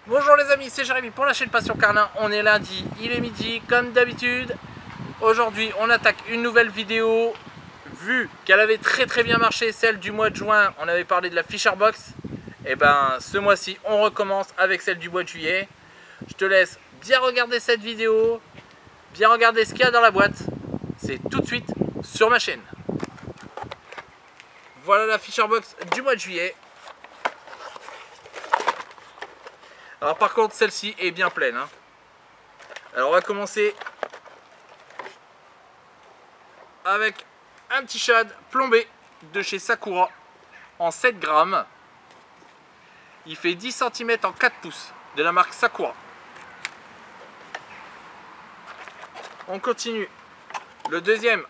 Bonjour les amis, c'est Jérémy pour la chaîne Passion Carlin. On est lundi, il est midi comme d'habitude. Aujourd'hui on attaque une nouvelle vidéo. Vu qu'elle avait très bien marché, celle du mois de juin, on avait parlé de la Fisher Box. Et ben ce mois-ci on recommence avec celle du mois de juillet. Je te laisse bien regarder cette vidéo, bien regarder ce qu'il y a dans la boîte. C'est tout de suite sur ma chaîne. Voilà la Fisher Box du mois de juillet. Alors par contre celle-ci est bien pleine hein. Alors on va commencer avec un petit shad plombé de chez Sakura en 7 grammes. Il fait 10 cm en 4 pouces de la marque Sakura. On continue. Le deuxième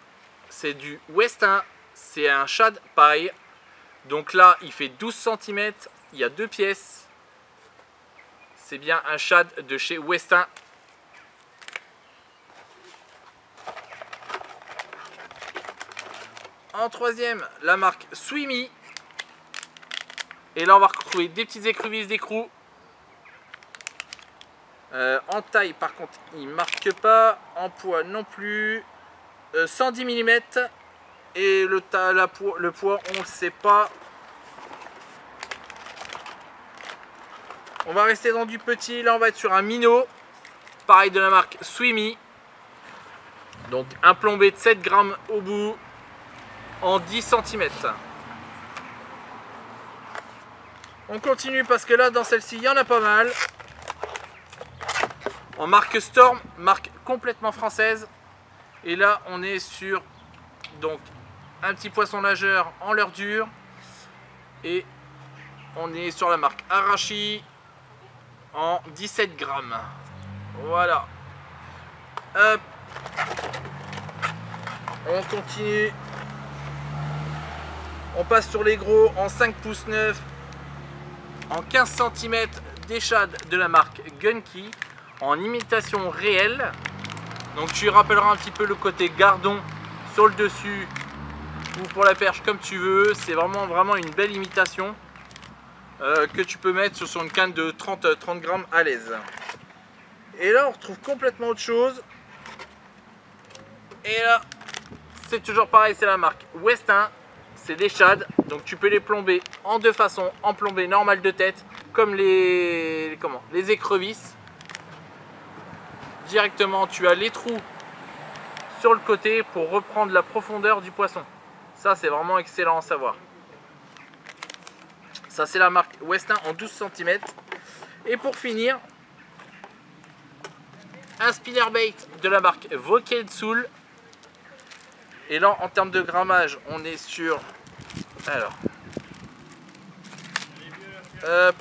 c'est du Westin. C'est un shad pareil. Donc là il fait 12 cm. Il y a 2 pièces. C'est bien un shad de chez Westin. En troisième, la marque Swimmy. Et là, on va retrouver des petites écrevisses d'écrou. En taille, par contre, il ne marque pas. En poids non plus. 110 mm. Et le poids, on ne le sait pas. On va rester dans du petit, là on va être sur un minnow, pareil de la marque Swimmy. Donc un plombé de 7 grammes au bout, en 10 cm. On continue parce que là dans celle-ci il y en a pas mal. En marque Storm, marque complètement française. Et là on est sur donc un petit poisson nageur en leurre dure. Et on est sur la marque Arashi. En 17 grammes. Voilà. Hop. On continue. On passe sur les gros en 5 pouces 9. En 15 cm des shads de la marque Gunky. En imitation réelle. Donc tu rappelleras un petit peu le côté gardon sur le dessus. Ou pour la perche comme tu veux. C'est vraiment une belle imitation. Que tu peux mettre sur une canne de 30 grammes à l'aise. Et là on retrouve complètement autre chose. Et là c'est toujours pareil, c'est la marque Westin. C'est des shads, donc tu peux les plomber en deux façons, en plombé normal de tête, comme les écrevisses. Directement tu as les trous sur le côté pour reprendre la profondeur du poisson. Ça c'est vraiment excellent à savoir. Ça c'est la marque Westin en 12 cm. Et pour finir, un spinnerbait de la marque Voked Soul. Et là en termes de grammage on est sur, alors, hop,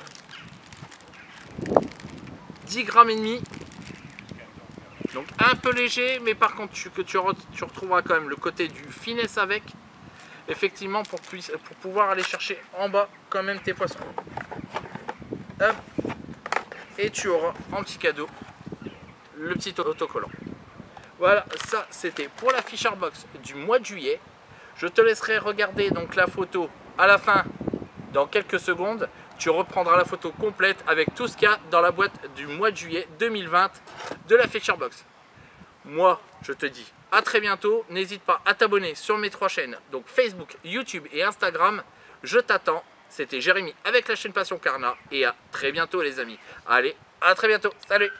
10 grammes et demi. Donc un peu léger, mais par contre tu retrouveras quand même le côté du finesse avec. Effectivement pour pouvoir aller chercher en bas quand même tes poissons. Hop. Et tu auras en petit cadeau le petit autocollant. Voilà, ça c'était pour la Fisher Box du mois de juillet. Je te laisserai regarder donc la photo à la fin dans quelques secondes. Tu reprendras la photo complète avec tout ce qu'il y a dans la boîte du mois de juillet 2020 de la Fisher Box. Moi je te dis à très bientôt, n'hésite pas à t'abonner sur mes 3 chaînes, donc Facebook, YouTube et Instagram. Je t'attends, c'était Jérémy avec la chaîne Passion Carlin et à très bientôt les amis. Allez, à très bientôt, salut!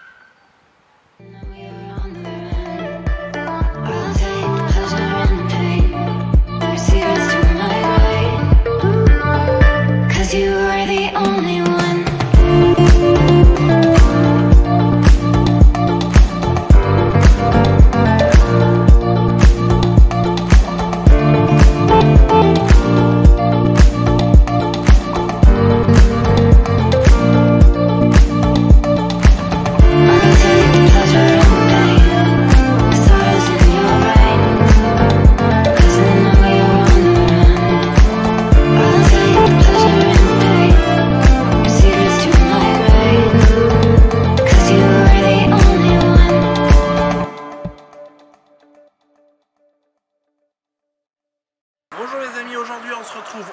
Bonjour les amis, aujourd'hui on se retrouve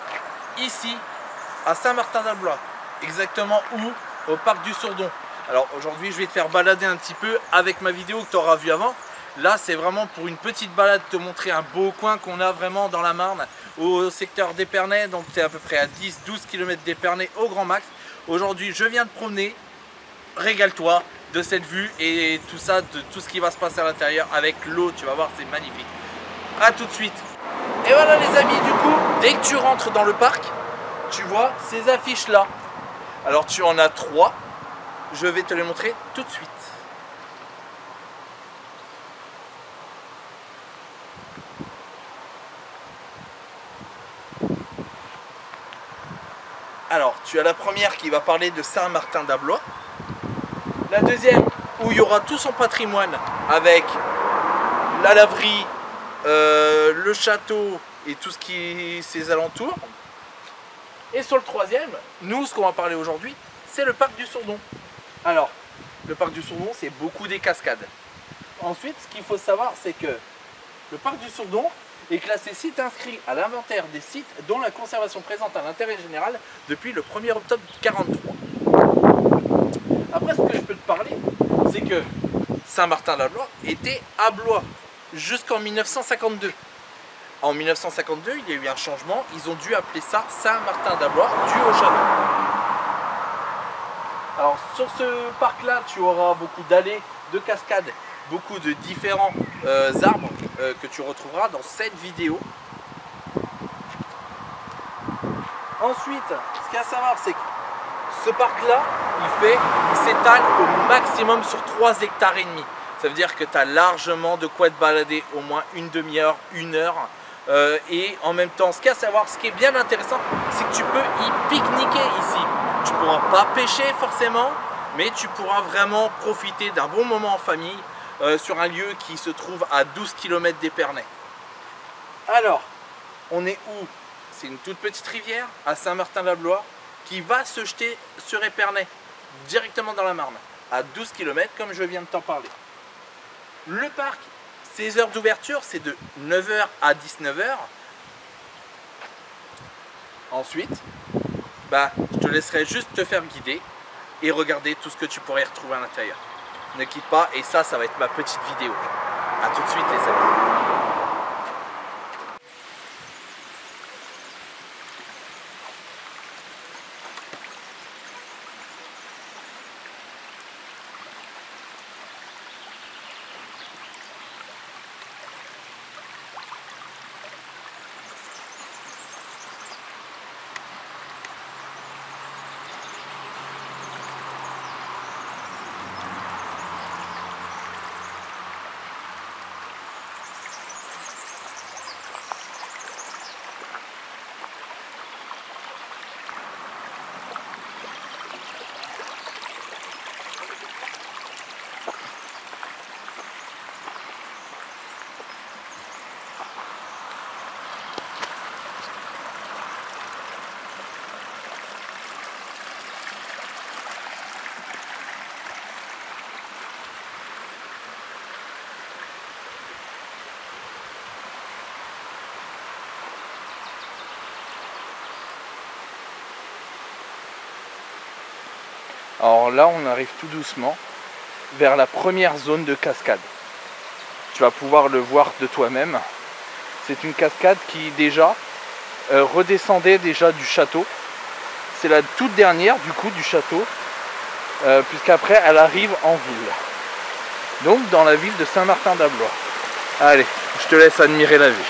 ici à Saint-Martin-d'Alblois. Exactement où? au parc du Sourdon. Alors aujourd'hui je vais te faire balader un petit peu avec ma vidéo que tu auras vu avant. Là c'est vraiment pour une petite balade, te montrer un beau coin qu'on a vraiment dans la Marne, au secteur d'Épernay, donc tu es à peu près à 10-12 km d'Épernay au grand max. Aujourd'hui je viens de promener, régale-toi de cette vue et tout ça, de tout ce qui va se passer à l'intérieur avec l'eau, tu vas voir c'est magnifique. A tout de suite. Et voilà les amis, du coup, dès que tu rentres dans le parc, tu vois ces affiches là. Alors tu en as 3, je vais te les montrer tout de suite. Alors, tu as la première qui va parler de Saint-Martin-d'Ablois. La deuxième, où il y aura tout son patrimoine avec la laverie, le château et tout ce qui est ses alentours. Et sur le troisième, nous, ce qu'on va parler aujourd'hui, c'est le parc du Sourdon. Alors, le parc du Sourdon, c'est beaucoup des cascades. Ensuite, ce qu'il faut savoir, c'est que le parc du Sourdon est classé site inscrit à l'inventaire des sites dont la conservation présente un intérêt général depuis le 1er octobre 1943. Après, ce que je peux te parler, c'est que Saint-Martin-d'Ablois était à Blois jusqu'en 1952. En 1952, il y a eu un changement, ils ont dû appeler ça Saint-Martin-d'Ablois, dû au château. Alors sur ce parc-là, tu auras beaucoup d'allées, de cascades, beaucoup de différents arbres que tu retrouveras dans cette vidéo. Ensuite, ce qu'il y a à savoir, c'est que ce parc-là, il s'étale au maximum sur 3 hectares et demi. Ça veut dire que tu as largement de quoi te balader au moins une demi-heure, 1 heure. Et en même temps, ce qu'il y a à savoir, ce qui est bien intéressant, c'est que tu peux y pique-niquer ici. Tu ne pourras pas pêcher forcément, mais tu pourras vraiment profiter d'un bon moment en famille sur un lieu qui se trouve à 12 km d'Épernay. Alors, on est où? C'est une toute petite rivière à Saint-Martin-d'Ablois qui va se jeter sur Épernay, directement dans la Marne, à 12 km comme je viens de t'en parler. Le parc, ses heures d'ouverture, c'est de 9 h à 19 h. Ensuite, je te laisserai juste te faire guider et regarder tout ce que tu pourrais retrouver à l'intérieur. Ne quitte pas, et ça va être ma petite vidéo. A tout de suite les amis. Alors là, on arrive tout doucement vers la première zone de cascade. Tu vas pouvoir le voir de toi-même. C'est une cascade qui déjà redescendait déjà du château. C'est la toute dernière du coup du château, puisqu'après elle arrive en ville. Donc dans la ville de Saint-Martin-d'Ablois. Allez, je te laisse admirer la vue.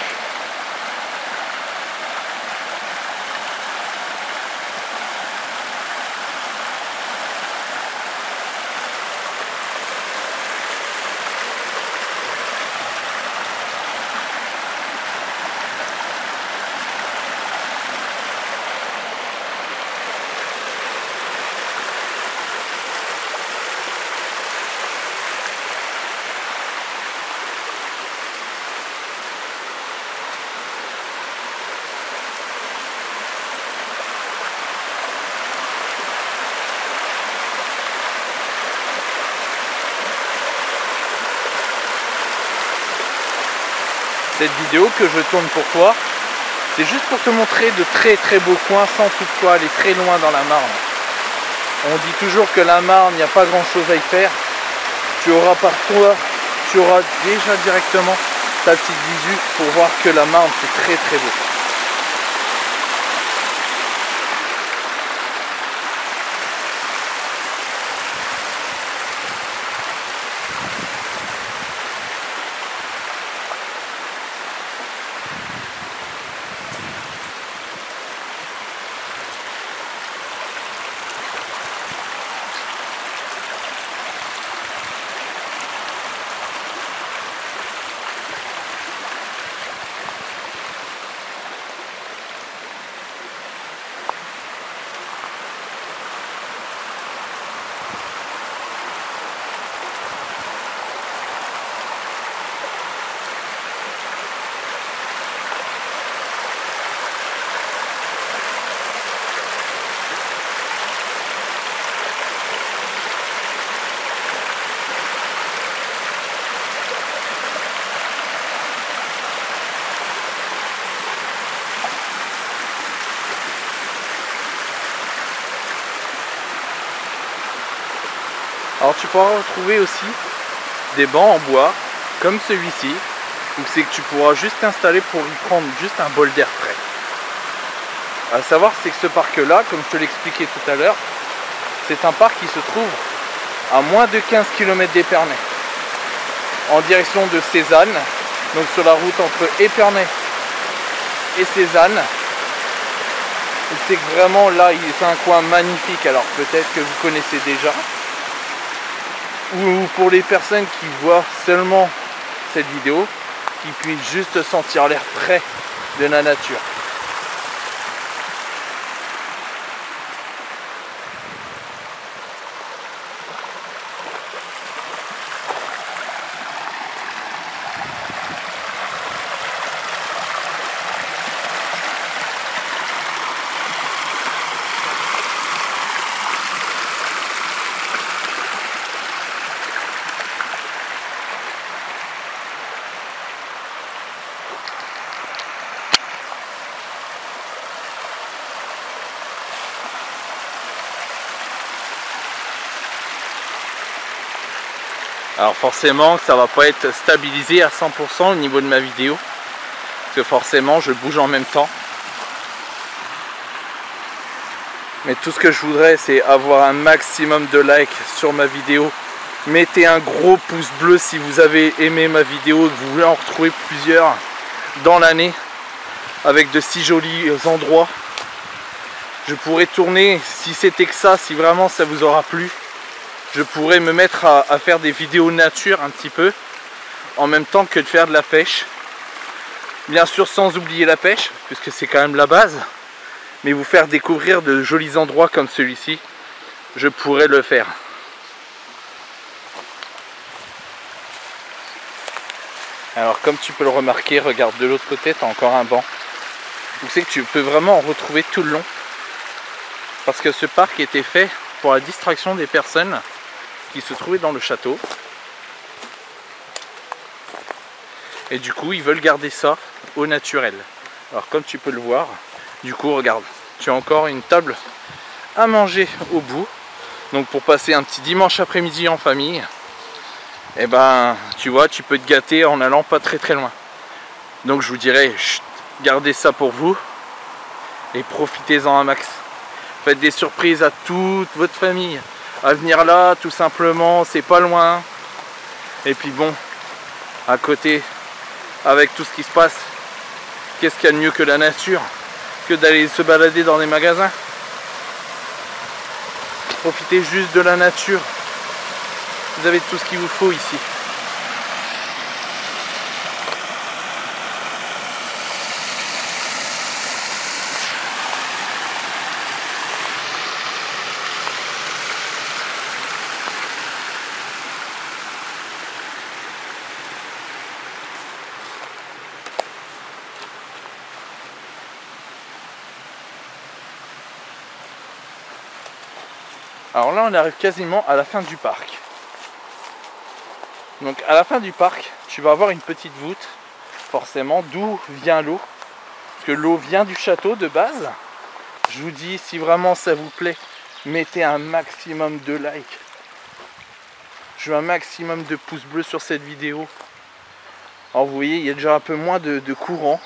Cette vidéo que je tourne pour toi, c'est juste pour te montrer de très beaux coins sans toutefois aller très loin dans la Marne. On dit toujours que la Marne, il n'y a pas grand chose à y faire. Tu auras par toi, tu auras déjà directement ta petite visu pour voir que la Marne c'est très très beau. Alors tu pourras retrouver aussi des bancs en bois comme celui-ci, où c'est que tu pourras juste t'installer pour y prendre juste un bol d'air frais. À savoir c'est que ce parc là, comme je te l'expliquais tout à l'heure, c'est un parc qui se trouve à moins de 15 km d'Épernay, en direction de Cézanne, donc sur la route entre Épernay et Cézanne. C'est que vraiment là c'est un coin magnifique, alors peut-être que vous connaissez déjà, ou pour les personnes qui voient seulement cette vidéo, qui puissent juste sentir l'air frais de la nature. Alors forcément ça va pas être stabilisé à 100% au niveau de ma vidéo, parce que forcément je bouge en même temps. Mais tout ce que je voudrais c'est avoir un maximum de likes sur ma vidéo. Mettez un gros pouce bleu si vous avez aimé ma vidéo et que vous voulez en retrouver plusieurs dans l'année avec de si jolis endroits. Je pourrais tourner, si c'était que ça, si vraiment ça vous aura plu, je pourrais me mettre à faire des vidéos nature un petit peu, en même temps que de faire de la pêche. Bien sûr sans oublier la pêche, puisque c'est quand même la base, mais vous faire découvrir de jolis endroits comme celui-ci, je pourrais le faire. Alors comme tu peux le remarquer, regarde de l'autre côté, tu as encore un banc. Vous savez que tu peux vraiment en retrouver tout le long, parce que ce parc était fait pour la distraction des personnes qui se trouvaient dans le château, et du coup ils veulent garder ça au naturel. Alors comme tu peux le voir, du coup regarde, tu as encore une table à manger au bout, donc pour passer un petit dimanche après-midi en famille, et ben tu vois, tu peux te gâter en allant pas très très loin. Donc je vous dirais, gardez ça pour vous et profitez-en un max. Faites des surprises à toute votre famille à venir là, tout simplement, c'est pas loin. Et puis bon, à côté, avec tout ce qui se passe, qu'est-ce qu'il y a de mieux que la nature, que d'aller se balader dans des magasins? Profitez juste de la nature. Vous avez tout ce qu'il vous faut ici. Alors là on arrive quasiment à la fin du parc. Donc à la fin du parc, tu vas avoir une petite voûte, forcément, d'où vient l'eau. Parce que l'eau vient du château de base. Je vous dis, si vraiment ça vous plaît, Mettez un maximum de likes. Je veux un maximum de pouces bleus sur cette vidéo. Alors vous voyez, il y a déjà un peu moins de courant.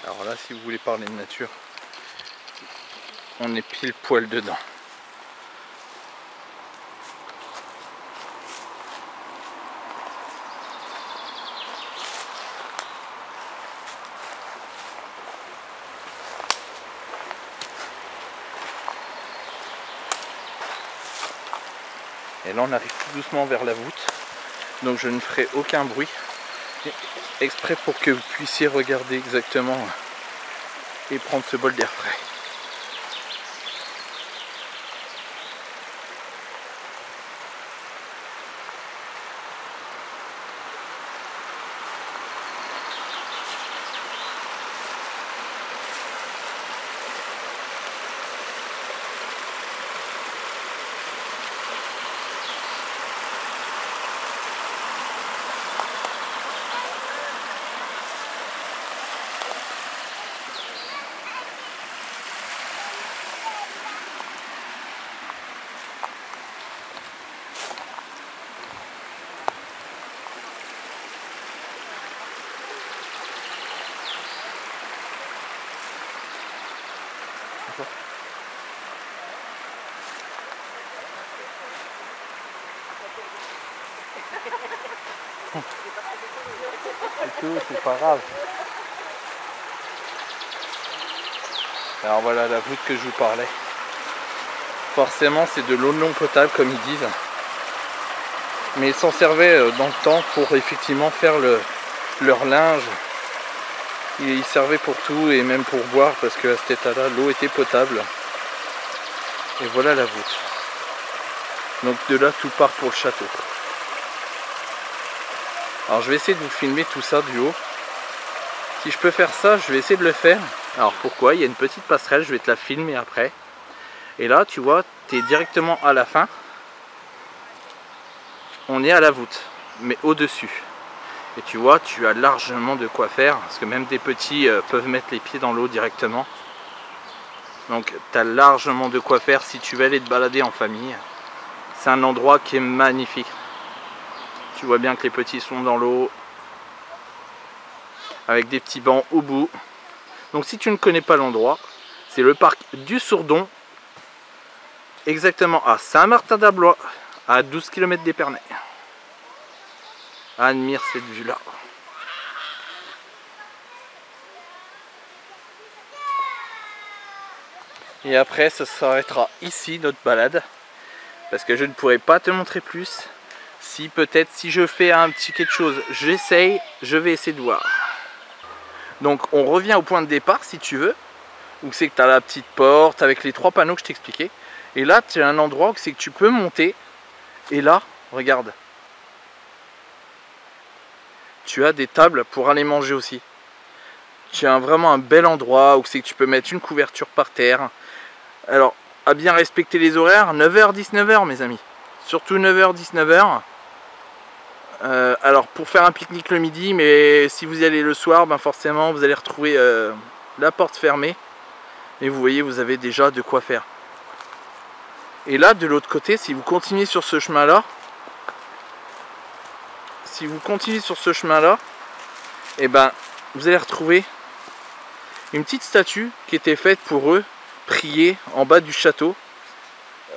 Alors là, si vous voulez parler de nature, on est pile poil dedans. Et là on arrive tout doucement vers la voûte, donc je ne ferai aucun bruit, exprès pour que vous puissiez regarder exactement et prendre ce bol d'air frais. C'est pas grave. Alors voilà la voûte que je vous parlais. Forcément c'est de l'eau non potable comme ils disent. Mais ils s'en servaient dans le temps pour effectivement faire leur linge. Ils servaient pour tout et même pour boire parce qu'à cet état-là l'eau était potable. Et voilà la voûte. Donc de là tout part pour le château. Alors je vais essayer de vous filmer tout ça du haut. Si je peux faire ça, je vais essayer de le faire. Alors pourquoi? Il y a une petite passerelle, je vais te la filmer après. Et là, tu vois, tu es directement à la fin. On est à la voûte, mais au-dessus. Et tu vois, tu as largement de quoi faire. Parce que même des petits peuvent mettre les pieds dans l'eau directement. Donc tu as largement de quoi faire si tu veux aller te balader en famille. C'est un endroit qui est magnifique. Tu vois bien que les petits sont dans l'eau. Avec des petits bancs au bout. Donc si tu ne connais pas l'endroit, c'est le parc du Sourdon, exactement à Saint-Martin-d'Ablois, à 12 km d'Épernay. Admire cette vue là. Et après ça s'arrêtera ici notre balade, parce que je ne pourrai pas te montrer plus. Si peut-être si je fais un petit quelque chose, j'essaye, je vais essayer de voir. Donc on revient au point de départ si tu veux, où c'est que tu as la petite porte avec les 3 panneaux que je t'expliquais. Et là tu as un endroit où c'est que tu peux monter. Et là, regarde. Tu as des tables pour aller manger aussi. Tu as vraiment un bel endroit où c'est que tu peux mettre une couverture par terre. Alors, à bien respecter les horaires, 9h, 19h mes amis. Surtout 9h, 19h. Alors pour faire un pique-nique le midi, mais si vous y allez le soir, ben forcément vous allez retrouver la porte fermée. Et vous voyez, vous avez déjà de quoi faire. Et là, de l'autre côté, si vous continuez sur ce chemin-là, et ben vous allez retrouver une petite statue qui était faite pour eux, prier en bas du château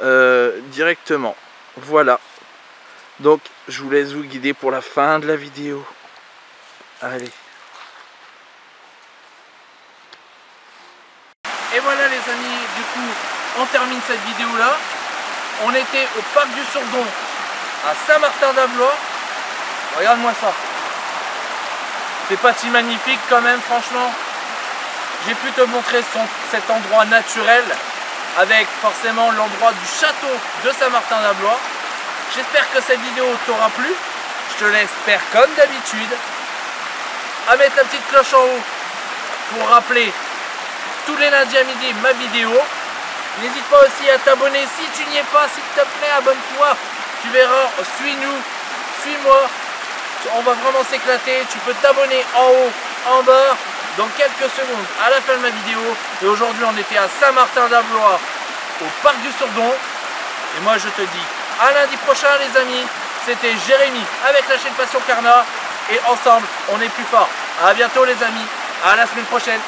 directement. Voilà. Donc je vous laisse vous guider pour la fin de la vidéo. Allez. Et voilà les amis, du coup on termine cette vidéo là. On était au parc du Sourdon à Saint-Martin-d'Ablois. Regarde-moi ça. C'est pas si magnifique quand même, franchement. J'ai pu te montrer cet endroit naturel avec forcément l'endroit du château de Saint-Martin-d'Ablois. J'espère que cette vidéo t'aura plu. Je te l'espère comme d'habitude. À mettre la petite cloche en haut pour rappeler tous les lundis à midi ma vidéo. N'hésite pas aussi à t'abonner si tu n'y es pas, s'il te plaît, abonne-toi. Tu verras, suis-nous, suis-moi. On va vraiment s'éclater. Tu peux t'abonner en haut, en bas, dans quelques secondes à la fin de ma vidéo. Et aujourd'hui, on était à Saint-Martin-d'Avlois, au parc du Sourdon. Et moi, je te dis à lundi prochain, les amis. C'était Jérémy avec la chaîne Passion Carnat. Et ensemble, on est plus fort. À bientôt, les amis. À la semaine prochaine.